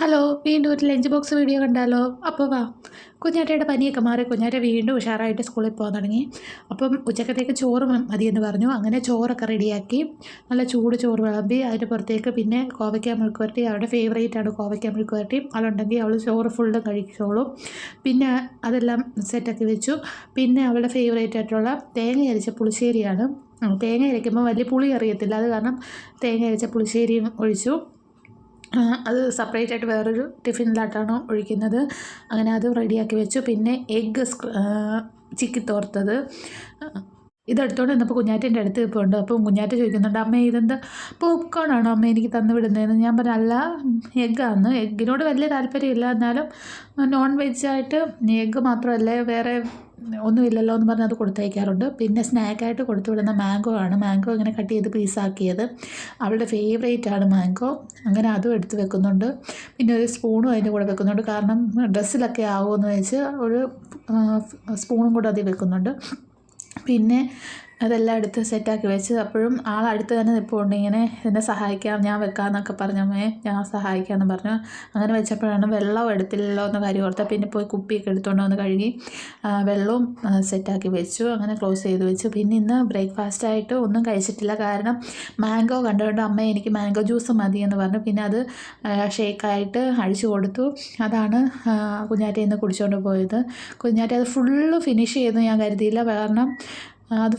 Hello, വീണ്ടും ഒരു lunch box video കണ്ടാലോ? അപ്പോൾ വാ. കുഞ്ഞാറ്റയുടെ പനിയൊക്കെ മാറി കുഞ്ഞാറ്റ വീണ്ടും ഉഷാറായിട്ട് സ്കൂളിൽ പോകാൻ തുടങ്ങി. അപ്പം ഉച്ചക്കത്തേക്ക് ചോറ് മതിയെന്ന് പറഞ്ഞു. അങ്ങനെ ചോറൊക്കെ റെഡിയാക്കി നല്ല ചൂട് ചോറ് വിളമ്പി അതിന് പുറത്തേക്ക് പിന്നെ കോവയ്ക്ക മെഴുക്ക് പുരട്ടി. അവളുടെ ഫേവറേറ്റാണ് കോവയ്ക്ക മെഴുക്ക് പുരട്ടി. അതുണ്ടെങ്കിൽ അവൾ ചോറ് ഫുള്ള് കഴിച്ചോളും. പിന്നെ അതെല്ലാം സെറ്റാക്കി വെച്ചു. പിന്നെ അവളുടെ ഫേവറേറ്റ് ആയിട്ടുള്ള തേങ്ങ അരച്ച പുളിശ്ശേരിയാണ്. തേങ്ങ അരയ്ക്കുമ്പോൾ വലിയ പുളി അറിയത്തില്ല, അത് കാരണം തേങ്ങ അരച്ച പുളിശ്ശേരിയും ഒഴിച്ചു. അത് സെപ്പറേറ്റ് ആയിട്ട് വേറൊരു ടിഫിനിലായിട്ടാണ് ഒഴിക്കുന്നത്. അങ്ങനെ അത് റെഡിയാക്കി വെച്ചു. പിന്നെ എഗ്ഗ് ചിക്കി തോർത്തത് ഇതെടുത്തോണ്ട് വന്നപ്പോൾ കുഞ്ഞാറ്റേൻ്റെ അടുത്ത് ഇപ്പോൾ ഉണ്ട്. അപ്പം കുഞ്ഞാറ്റ ചോദിക്കുന്നുണ്ട്, അമ്മ ഇതെന്താ പോപ്കോൺ ആണോ അമ്മ എനിക്ക് തന്നു വിടുന്നതെന്ന്. ഞാൻ പറഞ്ഞ അല്ല, എഗ്ഗാന്ന്. എഗ്ഗിനോട് വലിയ താല്പര്യമില്ല, എന്നാലും നോൺ വെജായിട്ട് എഗ്ഗ് മാത്രമല്ലേ, വേറെ ഒന്നുമില്ലല്ലോ എന്ന് പറഞ്ഞ് അത് കൊടുത്തയക്കാറുണ്ട്. പിന്നെ സ്നാക്കായിട്ട് കൊടുത്തു വിടുന്ന മാംഗോ ആണ്. മാംഗോ ഇങ്ങനെ കട്ട് ചെയ്ത് പീസാക്കിയത് അവളുടെ ഫേവറേറ്റ് ആണ് മാംഗോ. അങ്ങനെ അതും എടുത്ത് വെക്കുന്നുണ്ട്. പിന്നെ ഒരു സ്പൂണും അതിൻ്റെ കൂടെ വെക്കുന്നുണ്ട്, കാരണം ഡ്രസ്സിലൊക്കെ ആവുമെന്ന് വെച്ച് ഒരു സ്പൂണും കൂടെ അതിൽ വെക്കുന്നുണ്ട്. പിന്നെ അതെല്ലാം എടുത്ത് സെറ്റാക്കി വെച്ച് അപ്പോഴും ആളടുത്ത് തന്നെ നിൽപ്പുണ്ട്. ഇങ്ങനെ എന്നെ സഹായിക്കാം, ഞാൻ വെക്കാമെന്നൊക്കെ പറഞ്ഞമ്മേ, ഞാൻ സഹായിക്കാമെന്ന് പറഞ്ഞു. അങ്ങനെ വെച്ചപ്പോഴാണ് വെള്ളം എടുത്തില്ലല്ലോ എന്ന കാര്യം ഓർത്ത. പിന്നെ പോയി കുപ്പിയൊക്കെ എടുത്തുകൊണ്ട് വന്ന് കഴുകി വെള്ളവും സെറ്റാക്കി വെച്ചു. അങ്ങനെ ക്ലോസ് ചെയ്ത് വെച്ചു. പിന്നെ ഇന്ന് ബ്രേക്ക്ഫാസ്റ്റായിട്ട് ഒന്നും കഴിച്ചിട്ടില്ല, കാരണം മാംഗോ കണ്ടുകൊണ്ട് അമ്മ എനിക്ക് മാംഗോ ജ്യൂസ് മതി എന്ന് പറഞ്ഞു. പിന്നെ അത് ഷേക്കായിട്ട് അഴിച്ചു കൊടുത്തു. അതാണ് കുഞ്ഞാറ്റ ഇന്ന് കുടിച്ചുകൊണ്ട് പോയത്. കുഞ്ഞാറ്റ അത് ഫുള്ള് ഫിനിഷ് ചെയ്ത് ഞാൻ കരുതിയില്ല, കാരണം അത്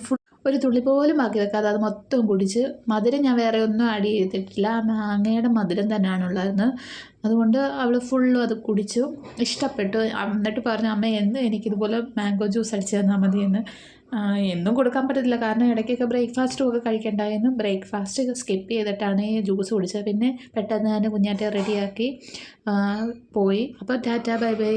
ഒരു തുള്ളി പോലും ബാക്കി വെക്കാതെ അത് മൊത്തം കുടിച്ച്. മധുരം ഞാൻ വേറെ ഒന്നും ആഡ് ചെയ്തിട്ടില്ല, മാങ്ങയുടെ മധുരം തന്നെയാണുള്ളതെന്ന്. അതുകൊണ്ട് അവൾ ഫുള്ളും അത് കുടിച്ചു, ഇഷ്ടപ്പെട്ടു. എന്നിട്ട് പറഞ്ഞു, അമ്മ എന്നും എനിക്കിതുപോലെ മാംഗോ ജ്യൂസ് അടിച്ച് തന്നാൽ മതിയെന്ന്. എന്നും കൊടുക്കാൻ പറ്റത്തില്ല, കാരണം ഇടയ്ക്കൊക്കെ ബ്രേക്ക്ഫാസ്റ്റും ഒക്കെ കഴിക്കണ്ടായിരുന്നു. ബ്രേക്ക്ഫാസ്റ്റ് സ്കിപ്പ് ചെയ്തിട്ടാണ് ഈ ജ്യൂസ് കുടിച്ചത്. പിന്നെ പെട്ടെന്ന് തന്നെ കുഞ്ഞാറ്റ റെഡിയാക്കി പോയി. അപ്പോൾ ടാറ്റ, ബൈ ബൈ.